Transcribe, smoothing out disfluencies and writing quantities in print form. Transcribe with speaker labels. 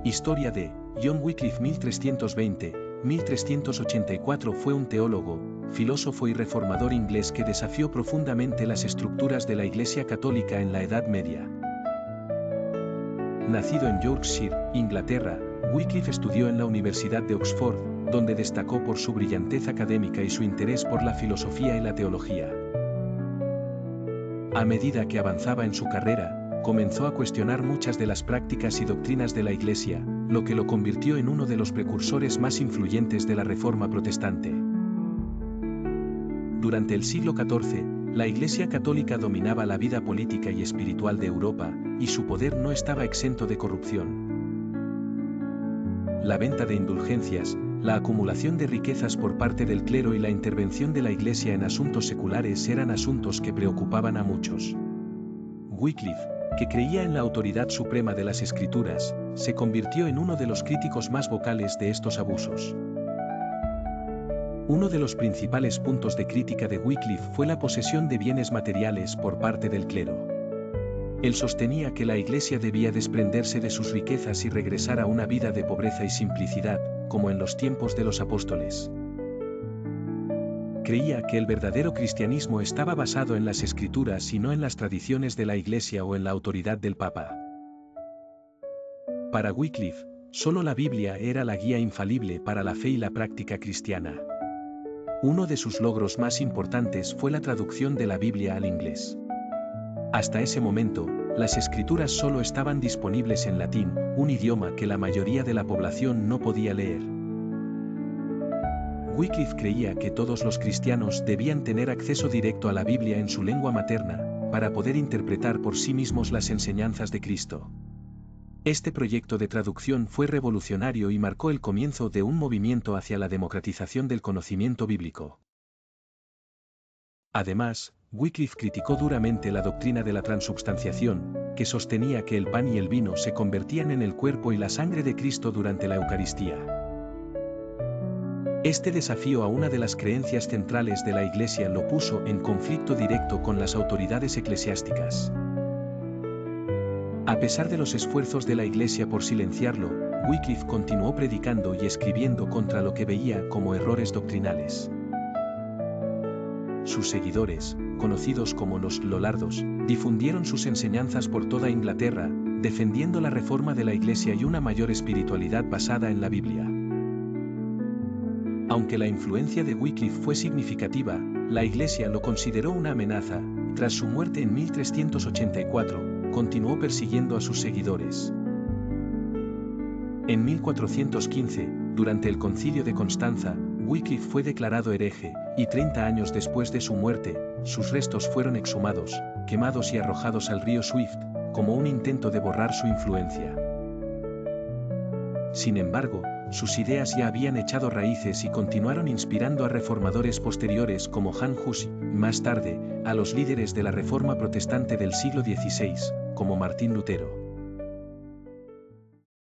Speaker 1: Historia de John Wycliffe 1320-1384 fue un teólogo, filósofo y reformador inglés que desafió profundamente las estructuras de la Iglesia Católica en la Edad Media. Nacido en Yorkshire, Inglaterra, Wycliffe estudió en la Universidad de Oxford, donde destacó por su brillantez académica y su interés por la filosofía y la teología. A medida que avanzaba en su carrera, comenzó a cuestionar muchas de las prácticas y doctrinas de la Iglesia, lo que lo convirtió en uno de los precursores más influyentes de la Reforma protestante. Durante el siglo XIV, la Iglesia Católica dominaba la vida política y espiritual de Europa, y su poder no estaba exento de corrupción. La venta de indulgencias, la acumulación de riquezas por parte del clero y la intervención de la Iglesia en asuntos seculares eran asuntos que preocupaban a muchos. Wycliffe, que creía en la autoridad suprema de las Escrituras, se convirtió en uno de los críticos más vocales de estos abusos. Uno de los principales puntos de crítica de Wycliffe fue la posesión de bienes materiales por parte del clero. Él sostenía que la Iglesia debía desprenderse de sus riquezas y regresar a una vida de pobreza y simplicidad, como en los tiempos de los apóstoles. Creía que el verdadero cristianismo estaba basado en las Escrituras y no en las tradiciones de la Iglesia o en la autoridad del Papa. Para Wycliffe, solo la Biblia era la guía infalible para la fe y la práctica cristiana. Uno de sus logros más importantes fue la traducción de la Biblia al inglés. Hasta ese momento, las Escrituras solo estaban disponibles en latín, un idioma que la mayoría de la población no podía leer. Wycliffe creía que todos los cristianos debían tener acceso directo a la Biblia en su lengua materna, para poder interpretar por sí mismos las enseñanzas de Cristo. Este proyecto de traducción fue revolucionario y marcó el comienzo de un movimiento hacia la democratización del conocimiento bíblico. Además, Wycliffe criticó duramente la doctrina de la transubstanciación, que sostenía que el pan y el vino se convertían en el cuerpo y la sangre de Cristo durante la Eucaristía. Este desafío a una de las creencias centrales de la Iglesia lo puso en conflicto directo con las autoridades eclesiásticas. A pesar de los esfuerzos de la Iglesia por silenciarlo, Wycliffe continuó predicando y escribiendo contra lo que veía como errores doctrinales. Sus seguidores, conocidos como los Lollardos, difundieron sus enseñanzas por toda Inglaterra, defendiendo la reforma de la Iglesia y una mayor espiritualidad basada en la Biblia. Aunque la influencia de Wycliffe fue significativa, la Iglesia lo consideró una amenaza. Tras su muerte en 1384, continuó persiguiendo a sus seguidores. En 1415, durante el Concilio de Constanza, Wycliffe fue declarado hereje, y 30 años después de su muerte, sus restos fueron exhumados, quemados y arrojados al río Swift, como un intento de borrar su influencia. Sin embargo, sus ideas ya habían echado raíces y continuaron inspirando a reformadores posteriores como Jan Hus y, más tarde, a los líderes de la Reforma protestante del siglo XVI, como Martín Lutero.